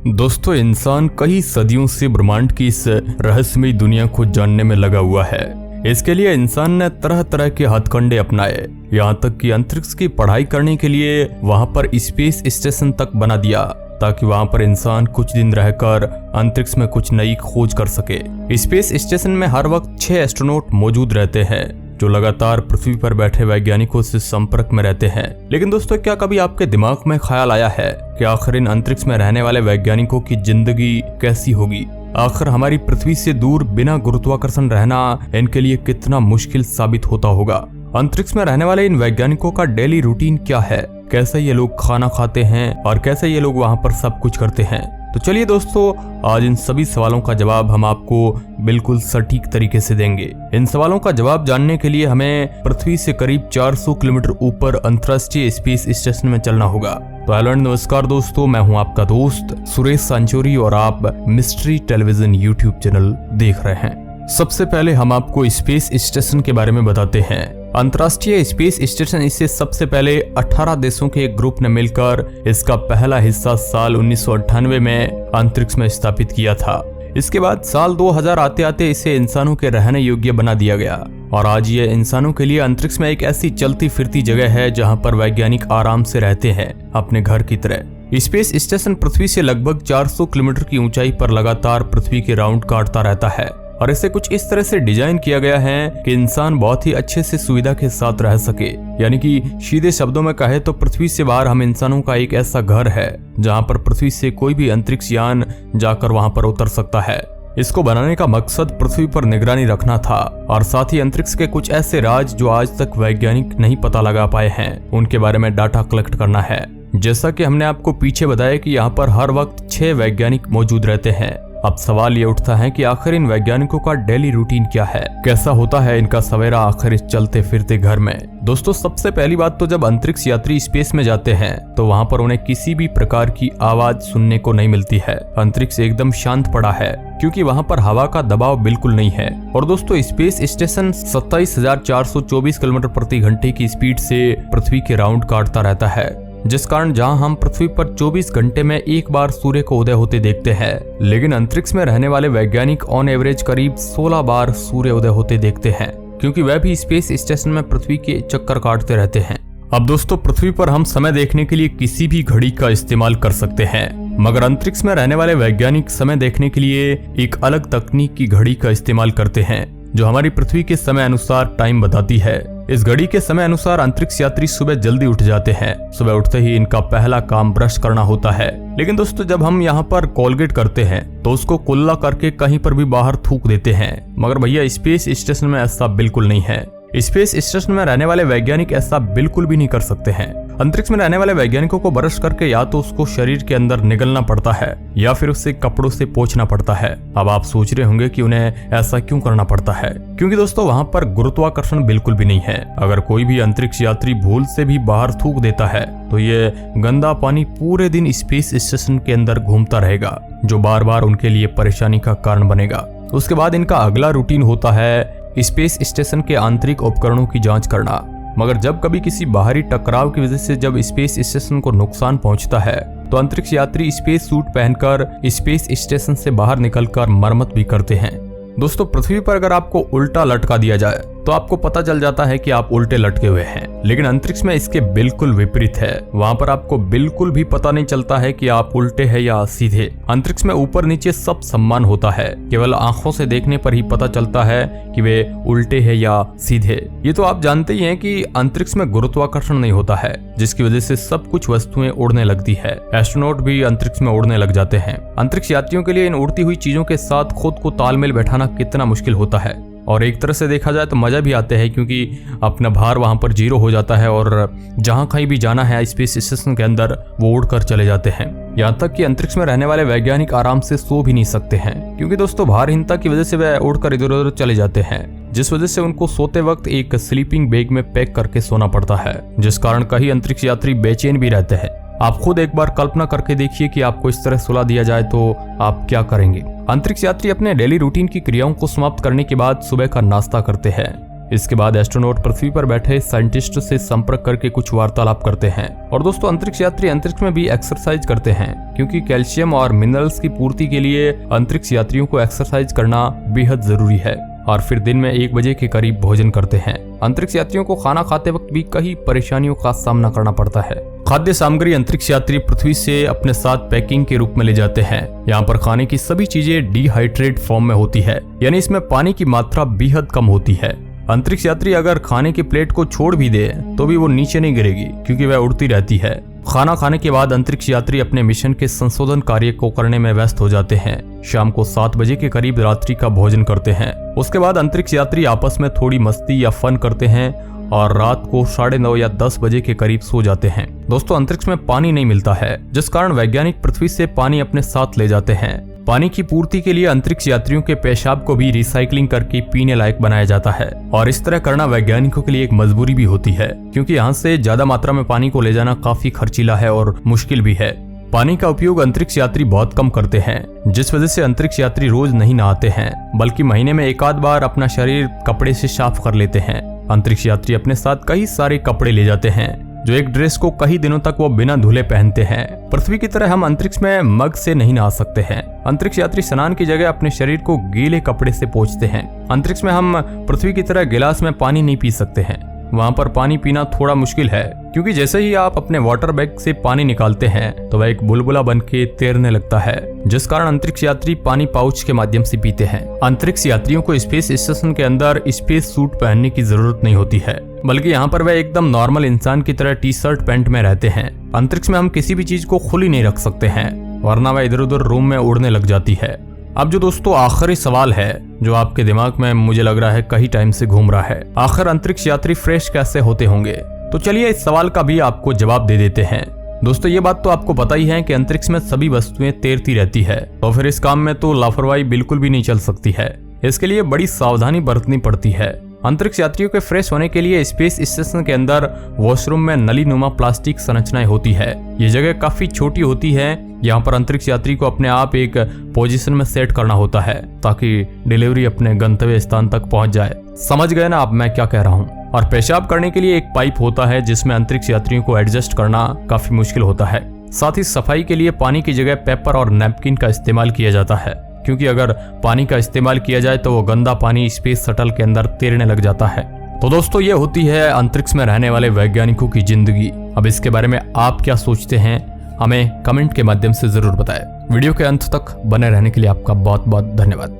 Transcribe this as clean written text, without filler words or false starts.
दोस्तों, इंसान कई सदियों से ब्रह्मांड की इस रहस्यमयी दुनिया को जानने में लगा हुआ है। इसके लिए इंसान ने तरह तरह के हथकंडे अपनाए, यहाँ तक कि अंतरिक्ष की पढ़ाई करने के लिए वहां पर स्पेस स्टेशन तक बना दिया, ताकि वहां पर इंसान कुछ दिन रहकर अंतरिक्ष में कुछ नई खोज कर सके। स्पेस स्टेशन में हर वक्त 6 एस्ट्रोनॉट मौजूद रहते हैं, जो लगातार पृथ्वी पर बैठे वैज्ञानिकों से संपर्क में रहते हैं। लेकिन दोस्तों, क्या कभी आपके दिमाग में ख्याल आया है कि आखिर इन अंतरिक्ष में रहने वाले वैज्ञानिकों की जिंदगी कैसी होगी? आखिर हमारी पृथ्वी से दूर बिना गुरुत्वाकर्षण रहना इनके लिए कितना मुश्किल साबित होता होगा? अंतरिक्ष में रहने वाले इन वैज्ञानिकों का डेली रूटीन क्या है? कैसे ये लोग खाना खाते हैं और कैसे ये लोग वहां पर सब कुछ करते हैं? तो चलिए दोस्तों, आज इन सभी सवालों का जवाब हम आपको बिल्कुल सटीक तरीके से देंगे। इन सवालों का जवाब जानने के लिए हमें पृथ्वी से करीब 400 किलोमीटर ऊपर अंतर्राष्ट्रीय स्पेस स्टेशन में चलना होगा। तो हेलो एंड नमस्कार दोस्तों, मैं हूं आपका दोस्त सुरेश सांचोरी और आप मिस्ट्री टेलीविजन यूट्यूब चैनल देख रहे हैं। सबसे पहले हम आपको स्पेस स्टेशन के बारे में बताते हैं। अंतर्राष्ट्रीय स्पेस स्टेशन इसे सबसे पहले 18 देशों के एक ग्रुप ने मिलकर इसका पहला हिस्सा साल 1998 में अंतरिक्ष में स्थापित किया था। इसके बाद साल 2000 आते आते इसे इंसानों के रहने योग्य बना दिया गया और आज ये इंसानों के लिए अंतरिक्ष में एक ऐसी चलती फिरती जगह है जहां पर वैज्ञानिक आराम से रहते हैं, अपने घर की तरह। स्पेस स्टेशन पृथ्वी से लगभग 400 किलोमीटर की ऊंचाई पर लगातार पृथ्वी के राउंड काटता रहता है और इसे कुछ इस तरह से डिजाइन किया गया है कि इंसान बहुत ही अच्छे से सुविधा के साथ रह सके। यानी कि सीधे शब्दों में कहे तो पृथ्वी से बाहर हम इंसानों का एक ऐसा घर है जहां पर पृथ्वी से कोई भी अंतरिक्ष यान जाकर वहां पर उतर सकता है। इसको बनाने का मकसद पृथ्वी पर निगरानी रखना था और साथ ही अंतरिक्ष के कुछ ऐसे राज जो आज तक वैज्ञानिक नहीं पता लगा पाए हैं, उनके बारे में डाटा कलेक्ट करना है। जैसा कि हमने आपको पीछे बताया कि यहाँ पर हर वक्त 6 वैज्ञानिक मौजूद रहते हैं। अब सवाल ये उठता है कि आखिर इन वैज्ञानिकों का डेली रूटीन क्या है, कैसा होता है इनका सवेरा आखिर इस चलते फिरते घर में? दोस्तों, सबसे पहली बात तो जब अंतरिक्ष यात्री स्पेस में जाते हैं तो वहां पर उन्हें किसी भी प्रकार की आवाज सुनने को नहीं मिलती है। अंतरिक्ष एकदम शांत पड़ा है क्योंकि वहां पर हवा का दबाव बिल्कुल नहीं है। और दोस्तों, स्पेस स्टेशन 27,424 किलोमीटर प्रति घंटे की स्पीड से पृथ्वी के राउंड काटता रहता है, जिस कारण जहां हम पृथ्वी पर 24 घंटे में एक बार सूर्य को उदय होते देखते हैं, लेकिन अंतरिक्ष में रहने वाले वैज्ञानिक ऑन एवरेज करीब 16 बार सूर्य उदय होते देखते हैं, क्योंकि वह भी स्पेस स्टेशन में पृथ्वी के चक्कर काटते रहते हैं। अब दोस्तों, पृथ्वी पर हम समय देखने के लिए किसी भी घड़ी का इस्तेमाल कर सकते हैं, मगर अंतरिक्ष में रहने वाले वैज्ञानिक समय देखने के लिए एक अलग तकनीक की घड़ी का इस्तेमाल करते हैं, जो हमारी पृथ्वी के समय अनुसार टाइम बताती है। इस घड़ी के समय अनुसार अंतरिक्ष यात्री सुबह जल्दी उठ जाते हैं। सुबह उठते ही इनका पहला काम ब्रश करना होता है। लेकिन दोस्तों, जब हम यहाँ पर कोलगेट करते हैं तो उसको कुल्ला करके कहीं पर भी बाहर थूक देते हैं, मगर भैया स्पेस स्टेशन में ऐसा बिल्कुल नहीं है। स्पेस स्टेशन में रहने वाले वैज्ञानिक ऐसा बिल्कुल भी नहीं कर सकते हैं। अंतरिक्ष में रहने वाले वैज्ञानिकों को ब्रश करके या तो उसको शरीर के अंदर निगलना पड़ता है या फिर उससे कपड़ों से पोंछना पड़ता है। अब आप सोच रहे होंगे कि उन्हें ऐसा क्यों करना पड़ता है? क्योंकि दोस्तों, वहां पर गुरुत्वाकर्षण बिल्कुल भी नहीं है। अगर कोई भी अंतरिक्ष यात्री भूल से भी बाहर थूक देता है तो ये गंदा पानी पूरे दिन स्पेस स्टेशन के अंदर घूमता रहेगा, जो बार बार उनके लिए परेशानी का कारण बनेगा। उसके बाद इनका अगला रूटीन होता है स्पेस स्टेशन के आंतरिक उपकरणों की जांच करना। मगर जब कभी किसी बाहरी टकराव की वजह से जब स्पेस स्टेशन को नुकसान पहुंचता है तो अंतरिक्ष यात्री स्पेस सूट पहनकर स्पेस स्टेशन से बाहर निकलकर मरम्मत भी करते हैं। दोस्तों, पृथ्वी पर अगर आपको उल्टा लटका दिया जाए तो आपको पता चल जाता है कि आप उल्टे लटके हुए हैं, लेकिन अंतरिक्ष में इसके बिल्कुल विपरीत है। वहां पर आपको बिल्कुल भी पता नहीं चलता है कि आप उल्टे हैं या सीधे। अंतरिक्ष में ऊपर नीचे सब समान होता है, केवल आंखों से देखने पर ही पता चलता है कि वे उल्टे हैं या सीधे। ये तो आप जानते ही हैं कि अंतरिक्ष में गुरुत्वाकर्षण नहीं होता है, जिसकी वजह से सब कुछ वस्तुएं उड़ने लगती है। एस्ट्रोनॉट भी अंतरिक्ष में उड़ने लग जाते हैं। अंतरिक्ष यात्रियों के लिए इन उड़ती हुई चीजों के साथ खुद को तालमेल बैठाना कितना मुश्किल होता है, और एक तरह से देखा जाए तो मजा भी आता है, क्योंकि अपना भार वहां पर 0 हो जाता है और जहां कहीं भी जाना है स्पेस स्टेशन के अंदर वो उड़कर चले जाते हैं। यहाँ तक कि अंतरिक्ष में रहने वाले वैज्ञानिक आराम से सो भी नहीं सकते हैं, क्योंकि दोस्तों, भारहीनता की वजह से वे उड़कर इधर उधर चले जाते हैं, जिस वजह से उनको सोते वक्त एक स्लीपिंग बैग में पैक करके सोना पड़ता है, जिस कारण कई अंतरिक्ष यात्री बेचैन भी रहते हैं। आप खुद एक बार कल्पना करके देखिए कि आपको इस तरह सुला दिया जाए तो आप क्या करेंगे? अंतरिक्ष यात्री अपने डेली रूटीन की क्रियाओं को समाप्त करने के बाद सुबह का नाश्ता करते हैं। इसके बाद एस्ट्रोनॉट पृथ्वी पर बैठे साइंटिस्ट से संपर्क करके कुछ वार्तालाप करते हैं। और दोस्तों अंतरिक्ष यात्री अंतरिक्ष में भी एक्सरसाइज करते हैं, क्योंकि कैल्शियम और मिनरल्स की पूर्ति के लिए अंतरिक्ष यात्रियों को एक्सरसाइज करना बेहद जरूरी है। और फिर दिन में 1 बजे के करीब भोजन करते हैं। अंतरिक्ष यात्रियों को खाना खाते वक्त भी कई परेशानियों का सामना करना पड़ता है। खाद्य सामग्री अंतरिक्ष यात्री पृथ्वी से अपने साथ पैकिंग के रूप में ले जाते हैं। यहाँ पर खाने की सभी चीजें डिहाइड्रेट फॉर्म में होती है, यानी इसमें पानी की मात्रा बेहद कम होती है। अंतरिक्ष यात्री अगर खाने की प्लेट को छोड़ भी दे तो भी वो नीचे नहीं गिरेगी, क्योंकि वह उड़ती रहती है। खाना खाने के बाद अंतरिक्ष यात्री अपने मिशन के संशोधन कार्य को करने में व्यस्त हो जाते हैं। शाम को 7 बजे के करीब रात्रि का भोजन करते हैं। उसके बाद अंतरिक्ष यात्री आपस में थोड़ी मस्ती या फन करते हैं और रात को 9:30 या 10 बजे के करीब सो जाते हैं। दोस्तों अंतरिक्ष में पानी नहीं मिलता है, जिस कारण वैज्ञानिक पृथ्वी से पानी अपने साथ ले जाते हैं। पानी की पूर्ति के लिए अंतरिक्ष यात्रियों के पेशाब को भी रिसाइकलिंग करके पीने लायक बनाया जाता है। और इस तरह करना वैज्ञानिकों के लिए एक मजबूरी भी होती है, क्योंकि यहाँ से ज्यादा मात्रा में पानी को ले जाना काफी खर्चीला है और मुश्किल भी है। पानी का उपयोग अंतरिक्ष यात्री बहुत कम करते हैं, जिस वजह से अंतरिक्ष यात्री रोज नहीं नहाते हैं, बल्कि महीने में 1 आध बार अपना शरीर कपड़े से साफ कर लेते हैं। अंतरिक्ष यात्री अपने साथ कई सारे कपड़े ले जाते हैं, जो एक ड्रेस को कई दिनों तक वो बिना धुले पहनते हैं। पृथ्वी की तरह हम अंतरिक्ष में मग से नहीं नहा सकते हैं। अंतरिक्ष यात्री स्नान की जगह अपने शरीर को गीले कपड़े से पोंछते हैं। अंतरिक्ष में हम पृथ्वी की तरह गिलास में पानी नहीं पी सकते हैं। वहाँ पर पानी पीना थोड़ा मुश्किल है, क्योंकि जैसे ही आप अपने वाटर बैग से पानी निकालते हैं तो वह एक बुलबुला बन के तैरने लगता है, जिस कारण अंतरिक्ष यात्री पानी पाउच के माध्यम से पीते हैं। अंतरिक्ष यात्रियों को स्पेस स्टेशन के अंदर स्पेस सूट पहनने की जरूरत नहीं होती है, बल्कि यहाँ पर वह एकदम नॉर्मल इंसान की तरह टी-शर्ट पैंट में रहते हैं। अंतरिक्ष में हम किसी भी चीज को खुली नहीं रख सकते हैं, वरना वह इधर उधर रूम में उड़ने लग जाती है। अब जो दोस्तों आखिरी सवाल है जो आपके दिमाग में मुझे लग रहा है कई टाइम से घूम रहा है, आखिर अंतरिक्ष यात्री फ्रेश कैसे होते होंगे? तो चलिए इस सवाल का भी आपको जवाब दे देते हैं। दोस्तों ये बात तो आपको पता ही है कि अंतरिक्ष में सभी वस्तुएं तैरती रहती है, तो फिर इस काम में तो लापरवाही बिल्कुल भी नहीं चल सकती है। इसके लिए बड़ी सावधानी बरतनी पड़ती है। अंतरिक्ष यात्रियों के फ्रेश होने के लिए स्पेस स्टेशन के अंदर वॉशरूम में नलीनुमा प्लास्टिक संरचनाएं होती है। ये जगह काफी छोटी होती है। यहाँ पर अंतरिक्ष यात्री को अपने आप एक पोजीशन में सेट करना होता है, ताकि डिलीवरी अपने गंतव्य स्थान तक पहुंच जाए। समझ गए ना आप मैं क्या कह रहा हूँ? और पेशाब करने के लिए एक पाइप होता है, जिसमें अंतरिक्ष यात्रियों को एडजस्ट करना काफी मुश्किल होता है। साथ ही सफाई के लिए पानी की जगह पेपर और नैपकिन का इस्तेमाल किया जाता है, क्योंकि अगर पानी का इस्तेमाल किया जाए तो वो गंदा पानी स्पेस शटल के अंदर तैरने लग जाता है। तो दोस्तों ये होती है अंतरिक्ष में रहने वाले वैज्ञानिकों की जिंदगी। अब इसके बारे में आप क्या सोचते हैं, हमें कमेंट के माध्यम से जरूर बताएं। वीडियो के अंत तक बने रहने के लिए आपका बहुत बहुत धन्यवाद।